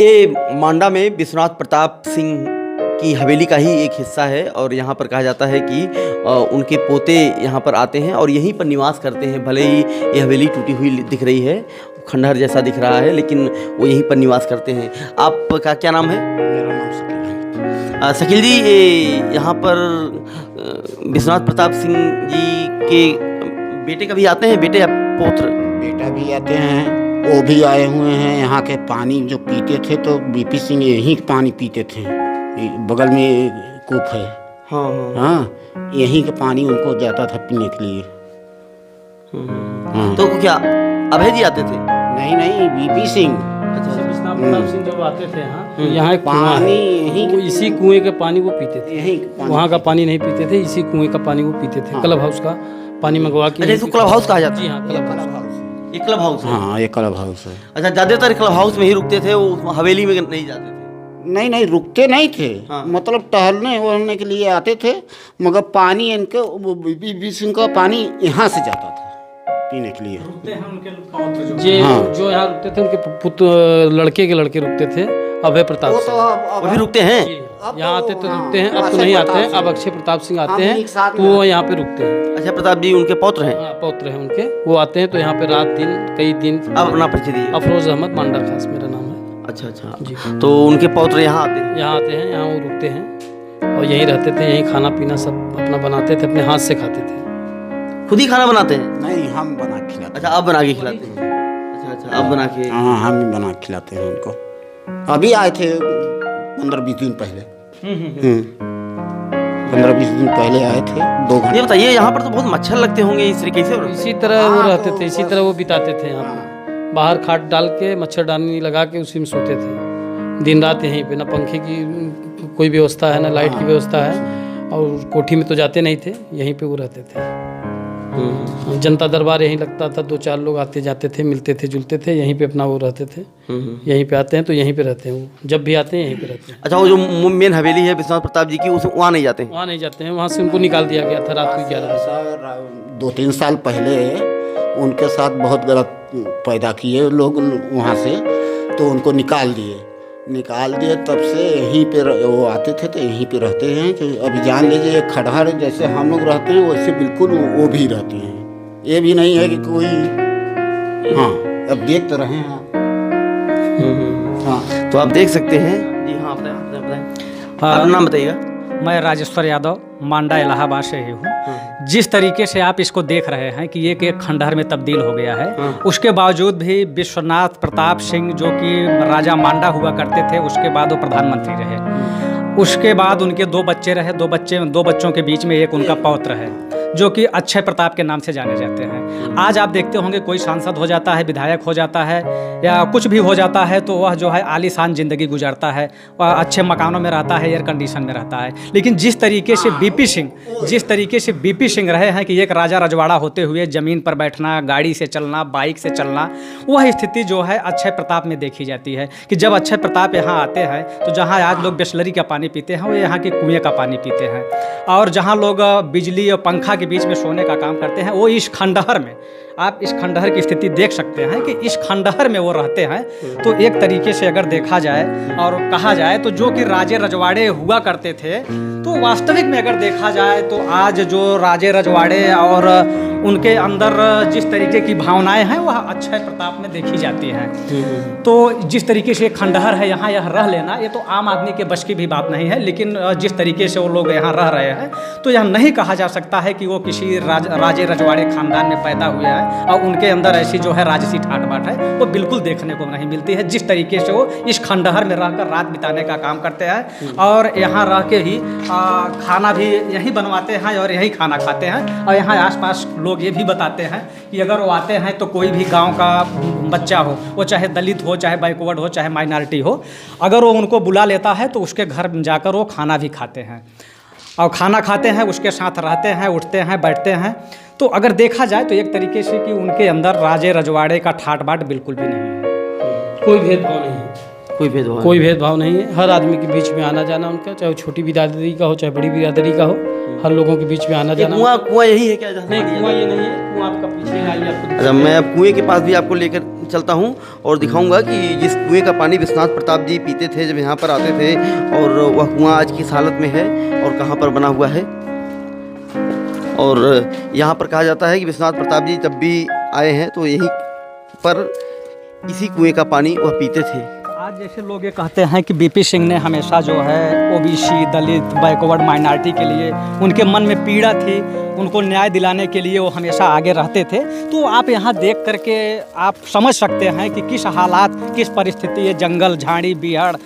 ये मांडा में विश्वनाथ प्रताप सिंह की हवेली का ही एक हिस्सा है और यहाँ पर कहा जाता है कि उनके पोते यहाँ पर आते हैं और यहीं पर निवास करते हैं। भले ही ये हवेली टूटी हुई दिख रही है, खंडहर जैसा दिख रहा है, लेकिन वो यहीं पर निवास करते हैं। आपका क्या नाम है? मेरा नाम शकील है। शकील जी, यहाँ पर विश्वनाथ प्रताप सिंह जी के बेटे कभी आते हैं, बेटे या पौत्र? बेटा भी आते हैं, वो भी आए हुए हैं। यहाँ के पानी जो पीते थे तो बीपी सिंह यहीं के पानी पीते थे। बगल में कूप है, हाँ, यहीं के पानी उनको जाता था पीने के लिए। हाँ। तो क्या अभय जी आते थे? नहीं, बीपी सिंह। विश्वनाथ प्रताप सिंह जब आते थे यहाँ एक कुआं पानी है, यहीं वो इसी कुएं का पानी वो पीते थे। यहीं वहाँ का पानी नहीं पीते थे, इसी कुएं का पानी वो पीते थे। क्लब हाउस का पानी मंगवा के। अच्छा, इसको क्लब हाउस कहा जाता है? जी हाँ, क्लब हाउस। ये क्लब हाउस है? हाँ, ये क्लब हाउस है। अच्छा, ज्यादातर क्लब हाउस में ही रुकते थे, वो हवेली में नहीं जाते थे? नहीं, रुकते नहीं थे। हाँ। मतलब टहलने वहलने के लिए आते थे, मगर पानी इनके बीपी सिंह का पानी यहाँ से जाता था पीने के लिए। जो यहाँ रुकते थे उनके पुत्र लड़के के लड़के रुकते थे। अभय प्रताप वो सिंह तो वो भी रुकते हैं? यहाँ आते तो हाँ, रुकते हैं, अब तो अक्षय नहीं आते प्रताप हैं। सिंह। अब अक्षय प्रताप सिंह आते हम हैं एक साथ तो में वो यहाँ पे रुकते हैं। अच्छा, प्रताप जी उनके पौत्र हैं? हाँ, पौत्र हैं उनके। वो आते हैं तो यहाँ पे रात दिन कई दिन। आप अपना परिचय दीजिए। अफरोज अहमद मांडर खास मेरा नाम है। अच्छा, जी। तो उनके पौत्र यहाँ आते हैं? यहाँ आते हैं, यहाँ वो रुकते हैं और यहीं रहते थे। यहीं खाना पीना सब अपना बनाते थे, अपने हाथ से खाते थे। खुद ही खाना बनाते हैं? नहीं, हम बना के खिलाते अच्छा, आप बना के खिलाते हैं? अच्छा, आप बना के। हैं। हाँ, हम ही बना के खिलाते हैं उनको। अभी आए थे 15-20 दिन पहले। 15-20 दिन पहले आए थे, 2 घंटे। ये बताइए, यहाँ पर तो बहुत मच्छर लगते होंगे इस तरीके से? इसी तरह वो हाँ, रहते तो थे, इसी बस- तरह वो बिताते थे यहाँ पे। बाहर खाट डाल के मच्छरदानी लगा के उसी में सोते थे दिन रात यहीं पे। ना पंखे की कोई व्यवस्था है, ना लाइट की व्यवस्था है, और कोठी में तो जाते नहीं थे, यहीं पे वो रहते थे। जनता दरबार यहीं लगता था, 2-4 लोग आते जाते थे, मिलते थे, जुलते थे, यहीं पे अपना वो रहते थे। यहीं पे आते हैं तो यहीं पे रहते हैं, वो जब भी आते हैं यहीं पे रहते हैं। अच्छा, वो जो मेन हवेली है विश्वनाथ प्रताप जी की, उस वहाँ नहीं जाते हैं? वहाँ नहीं जाते हैं, वहाँ से उनको निकाल दिया गया था रात को 11 बजे। 2-3 साल पहले उनके साथ बहुत गलत पैदा किए लोग वहाँ से, तो उनको निकाल दिए। तब से यहीं पे वो आते थे तो यहीं पे रहते हैं। कि अभी जान लीजिए, खंडहर जैसे हम लोग रहते हैं वैसे बिल्कुल वो भी रहते हैं। ये भी नहीं है कि कोई, हाँ, अब देख तो रहे हैं आप। हाँ, तो आप देख सकते हैं। जी हाँ, आप बताएं। अपना नाम बताइएगा। मैं राजेश्वर यादव मांडा इलाहाबाद से ही हूँ। जिस तरीके से आप इसको देख रहे हैं कि एक खंडहर में तब्दील हो गया है, उसके बावजूद भी विश्वनाथ प्रताप सिंह जो कि राजा मांडा हुआ करते थे, उसके बाद वो प्रधानमंत्री रहे। उसके बाद उनके 2 बच्चे रहे। 2 बच्चों के बीच में एक उनका पौत्र है जो कि अक्षय प्रताप के नाम से जाने जाते हैं। आज आप देखते होंगे कोई सांसद हो जाता है, विधायक हो जाता है, या कुछ भी हो जाता है तो वह जो है आलीशान ज़िंदगी गुजारता है, वह अच्छे मकानों में रहता है, एयर कंडीशन में रहता है। लेकिन जिस तरीके से बीपी सिंह रहे हैं कि एक राजा रजवाड़ा होते हुए ज़मीन पर बैठना, गाड़ी से चलना, बाइक से चलना, वह स्थिति जो है अक्षय प्रताप में देखी जाती है। कि जब अक्षय प्रताप यहाँ आते हैं तो जहाँ आज लोग बिस्लरी का पानी पीते हैं, वो यहाँ के कुएँ का पानी पीते हैं। और जहाँ लोग बिजली और पंखा के बीच में सोने का काम करते हैं, वो इस खंडहर में, आप इस खंडहर की स्थिति देख सकते हैं कि इस खंडहर में वो रहते हैं। तो एक तरीके से अगर देखा जाए और कहा जाए तो जो कि राजे रजवाड़े हुआ करते थे, तो वास्तविक में अगर देखा जाए तो आज जो राजे रजवाड़े और उनके अंदर जिस तरीके की भावनाएं हैं वह अक्षय प्रताप में देखी जाती हैं। तो जिस तरीके से खंडहर है यहाँ, यह रह लेना ये तो आम आदमी के बस की भी बात नहीं है। लेकिन जिस तरीके से वो लोग यहाँ रह रहे हैं तो यह नहीं कहा जा सकता है कि वो किसी राजे रजवाड़े खानदान में पैदा हुए हैं और उनके अंदर ऐसी जो है राजसी ठाट बाट है वो बिल्कुल देखने को नहीं मिलती है। जिस तरीके से वो इस खंडहर में रहकर रात बिताने का काम करते हैं और यहाँ रह के ही खाना भी यहीं बनवाते हैं और यहीं खाना खाते हैं। और यहाँ आसपास लोग ये भी बताते हैं कि अगर वो आते हैं तो कोई भी गांव का बच्चा हो, वो चाहे दलित हो, चाहे बैकवर्ड हो, चाहे माइनॉरिटी हो, अगर वो उनको बुला लेता है तो उसके घर जाकर वो खाना भी खाते हैं और खाना खाते हैं, उसके साथ रहते हैं, उठते हैं, बैठते हैं। तो अगर देखा जाए तो एक तरीके से कि उनके अंदर राजे रजवाड़े का ठाट बाट बिल्कुल भी नहीं है। कोई भेदभाव नहीं है। कोई भेदभाव नहीं है। हर आदमी के बीच में आना जाना उनका, चाहे वो छोटी बिरादरी का हो चाहे बड़ी बिरादरी का हो, हर लोगों के बीच में आना जाना। कुआं यही है क्या? नहीं, कुआं ये नहीं है। कुआं आपका पीछे आइए आपको अच्छा, मैं अब कुएं के पास भी आपको लेकर चलता हूँ और दिखाऊंगा कि जिस कुएं का पानी विश्वनाथ प्रताप जी पीते थे जब यहाँ पर आते थे, और वह कुआं आज किस हालत में है और कहाँ पर बना हुआ है। और यहाँ पर कहा जाता है कि विश्वनाथ प्रताप जी जब भी आए हैं तो यहीं पर इसी कुएं का पानी वह पीते थे। आज जैसे लोग ये कहते हैं कि बीपी सिंह ने हमेशा जो है ओबीसी, दलित, बैकवर्ड माइनॉरिटी के लिए उनके मन में पीड़ा थी, उनको न्याय दिलाने के लिए वो हमेशा आगे रहते थे। तो आप यहाँ देख करके आप समझ सकते हैं कि किस हालात, किस परिस्थिति, जंगल झाड़ी बिहाड़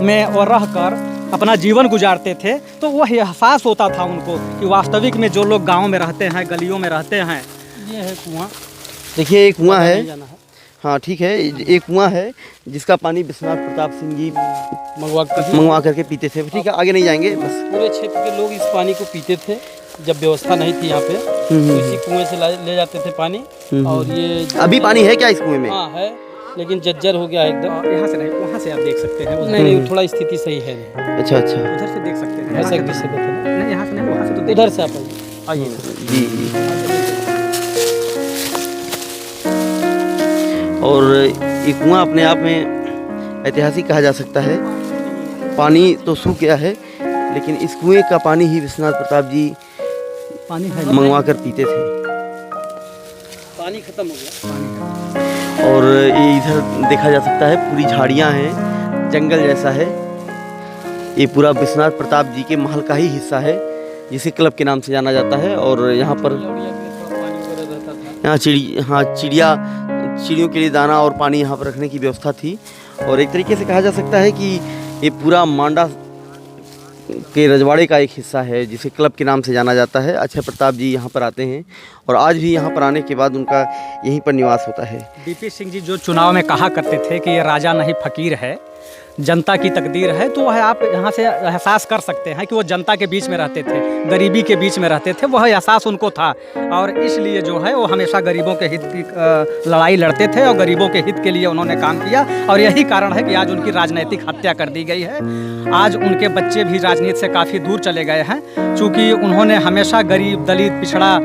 में वो रह कर अपना जीवन गुजारते थे। तो वह एहसास होता था उनको कि वास्तविक में जो लोग गाँव में रहते हैं, गलियों में रहते हैं। ये है कुआं, देखिए एक कुआं है, जाना है हाँ ठीक है, एक कुआं है जिसका पानी विश्वनाथ प्रताप सिंह जी मंगवा करके पीते थे। ठीक है, आगे नहीं जाएंगे बस। पूरे क्षेत्र के लोग इस पानी को पीते थे जब व्यवस्था नहीं थी यहाँ पे, तो इसी कुएं से ले जाते थे पानी। और ये अभी पानी है क्या इस कुएं में? हाँ है, लेकिन जर्जर हो गया एकदम। यहाँ से नहीं, वहाँ से आप देख सकते हैं। नहीं, थोड़ा स्थिति सही है नहीं। अच्छा अच्छा, उधर से देख सकते हैं। ऐसा किससे कहते नहीं, यहाँ से नहीं, वहाँ से तो हैं, उधर से आप आइए। जी जी। और ये कुआं अपने आप में ऐतिहासिक कहा जा सकता है। पानी तो सूख गया है, लेकिन इस कुएं का पानी ही विश्वनाथ प्रताप जी पानी है, मंगवा कर पीते थे। पानी खत्म हो गया। और ये इधर देखा जा सकता है, पूरी झाड़ियां हैं, जंगल जैसा है। ये पूरा विश्वनाथ प्रताप जी के महल का ही हिस्सा है, जिसे क्लब के नाम से जाना जाता है। और यहाँ पर यहाँ चिड़ियों के लिए दाना और पानी यहाँ पर रखने की व्यवस्था थी। और एक तरीके से कहा जा सकता है कि ये पूरा मांडा के रजवाड़े का एक हिस्सा है, जिसे क्लब के नाम से जाना जाता है। अक्षय प्रताप जी यहाँ पर आते हैं और आज भी यहाँ पर आने के बाद उनका यहीं पर निवास होता है। बीपी सिंह जी जो चुनाव में कहा करते थे कि ये राजा नहीं फकीर है, जनता की तकदीर है, तो वह आप यहाँ से एहसास कर सकते हैं कि वो जनता के बीच में रहते थे, गरीबी के बीच में रहते थे। वह एहसास उनको था और इसलिए जो है वो हमेशा गरीबों के हित की लड़ाई लड़ते थे और गरीबों के हित के लिए उन्होंने काम किया। और यही कारण है कि आज उनकी राजनीतिक हत्या कर दी गई है। आज उनके बच्चे भी राजनीति से काफ़ी दूर चले गए हैं, चूँकि उन्होंने हमेशा गरीब, दलित, पिछड़ा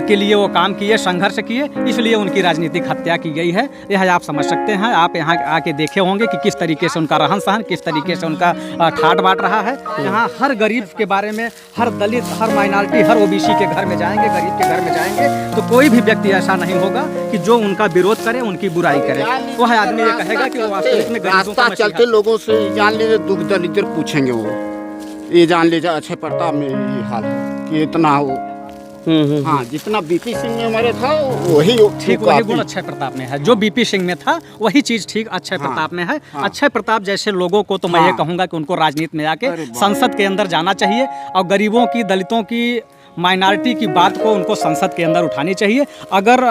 के लिए वो काम किए, संघर्ष किए, इसलिए उनकी राजनीतिक हत्या की गई है। यह आप समझ सकते हैं। आप यहाँ आके देखे होंगे कि किस तरीके से उनका रहन सहन, किस तरीके से उनका ठाट बाट रहा है। यहाँ हर गरीब के बारे में, हर दलित, हर माइनॉरिटी, हर ओबीसी के घर में जाएंगे, गरीब के घर में जाएंगे, तो कोई भी व्यक्ति ऐसा नहीं होगा कि जो उनका विरोध करे, उनकी बुराई करे। वह आदमी ये कहेगा कि वो वास्तविक में गरीबों का चलते लोगों से जान लीजिए, दुख दरिद्र पूछेंगे, वो ये जान लीजिए अक्षय प्रताप में ये हाल है कि इतना हो। हाँ, जितना बीपी सिंह में हमारे था वही ठीक, वही गुण अक्षय प्रताप में है। जो बीपी सिंह में था वही चीज ठीक अक्षय प्रताप में है। अक्षय प्रताप जैसे लोगों को तो मैं ये कहूँगा कि उनको राजनीति में आके संसद के अंदर जाना चाहिए और गरीबों की, दलितों की, माइनॉरिटी की बात को उनको संसद के अंदर उठानी चाहिए। अगर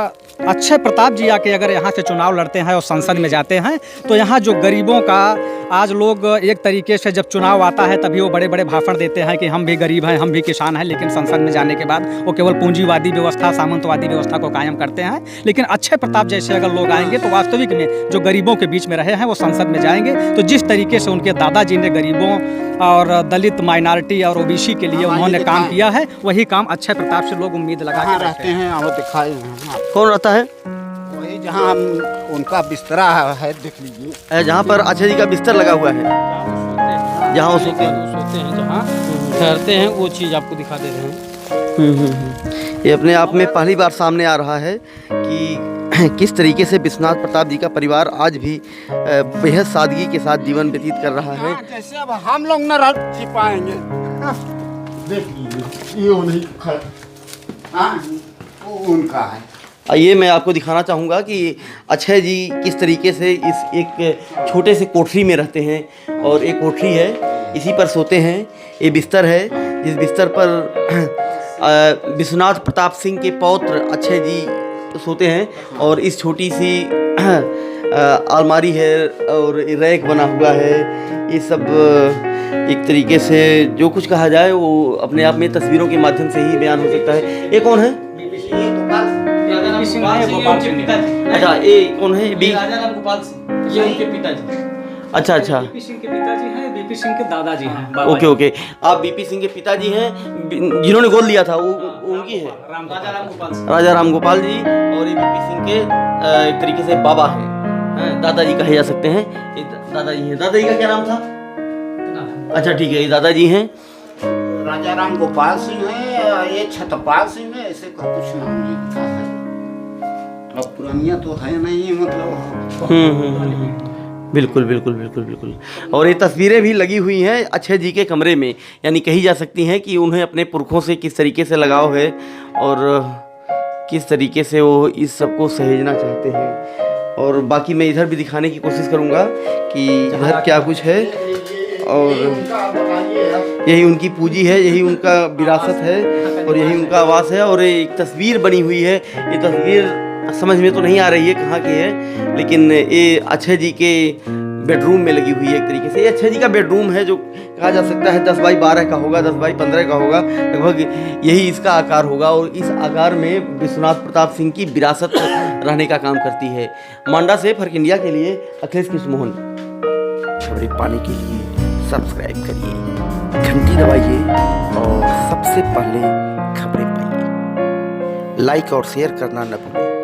अक्षय प्रताप जी आके अगर यहाँ से चुनाव लड़ते हैं और संसद में जाते हैं तो यहाँ जो गरीबों का, आज लोग एक तरीके से जब चुनाव आता है तभी वो बड़े बड़े भाषण देते हैं कि हम भी गरीब हैं, हम भी किसान हैं, लेकिन संसद में जाने के बाद वो केवल पूंजीवादी व्यवस्था, सामंतवादी व्यवस्था को कायम करते हैं। लेकिन अक्षय प्रताप जैसे अगर लोग आएंगे तो वास्तविक में जो गरीबों के बीच में रहे हैं वो संसद में जाएंगे। तो जिस तरीके से उनके दादाजी ने गरीबों और दलित, माइनॉरिटी और ओबीसी के लिए उन्होंने काम किया है, वही काम अक्षय प्रताप से लोग उम्मीद लगा के रहते हैं। वो दिखाए कौन रहता है? वही जहाँ हम उनका बिस्तरा है, देख लीजिए, जहाँ पर अक्षय जी का बिस्तर लगा हुआ है, जहाँ वो सोते हैं, जहाँ ठहरते हैं, वो चीज़ आपको दिखा दे रहे हैं। ये अपने आप में पहली बार सामने आ रहा है कि किस तरीके से विश्वनाथ प्रताप जी का परिवार आज भी बेहद सादगी के साथ जीवन व्यतीत कर रहा है। जैसे अब हम लोग न रह छिपाएंगे, देख लीजिए, ये नहीं उनका है। ये मैं आपको दिखाना चाहूँगा कि अक्षय जी किस तरीके से इस एक छोटे से कोठरी में रहते हैं। और एक कोठरी है, इसी पर सोते हैं। ये बिस्तर है, जिस बिस्तर पर विश्वनाथ प्रताप सिंह के पौत्र अक्षय जी सोते हैं। और इस छोटी सी अलमारी है और रैक बना हुआ है। ये सब एक तरीके से जो कुछ कहा जाए वो अपने आप में तस्वीरों के माध्यम से ही बयान हो सकता है। ये कौन है? गोपाल सिंह, अच्छा, ये कौन है? राजा राम गोपाल सिंह, ये उनके पिताजी। अच्छा अच्छा, बीपी सिंह के पिताजी हैं, बीपी सिंह के दादाजी हैं। बाबा ओके ओके। आप बीपी सिंह के पिताजी हैं, जिन्होंने गोद लिया था वो उनकी है राजा राम गोपाल सिंह। राजा राम गोपाल जी, और ये बीपी सिंह के एक तरीके से बाबा हैं, दादाजी कहे जा सकते हैं। ये दादाजी हैं। दादाजी का क्या नाम था? अच्छा ठीक है, ये दादाजी हैं। राजा राम गोपाल सिंह है, ये छत्रपाल सिंह है, ऐसे का कुछ नाम नहीं लिखा है। अब पुरानिया तो है नहीं, मतलब बिल्कुल बिल्कुल बिल्कुल बिल्कुल। और ये तस्वीरें भी लगी हुई हैं अक्षय जी के कमरे में, यानी कही जा सकती हैं कि उन्हें अपने पुरखों से किस तरीके से लगाव है और किस तरीके से वो इस सब को सहेजना चाहते हैं। और बाकी मैं इधर भी दिखाने की कोशिश करूँगा कि इधर क्या कुछ है। और यही उनकी पूंजी है, यही उनका विरासत है और यही उनका आवास है। और एक तस्वीर बनी हुई है, ये तस्वीर समझ में तो नहीं आ रही है कहाँ की है, लेकिन ये अक्षय जी के बेडरूम में लगी हुई है एक तरीके से। ये अक्षय जी का बेडरूम है, जो कहा जा सकता है 10 बाई 12 का होगा, 10 बाई 15 का होगा, लगभग यही इसका आकार होगा। और इस आकार में विश्वनाथ प्रताप सिंह की विरासत रहने का काम करती है। मांडा से फर्क इंडिया के लिए अखिलेश कृष्ण मोहन। खबरें पाने के लिए सब्सक्राइब करिए, घंटी दबाइए और सबसे पहले खबरें पाइए। लाइक और शेयर करना न भूलें।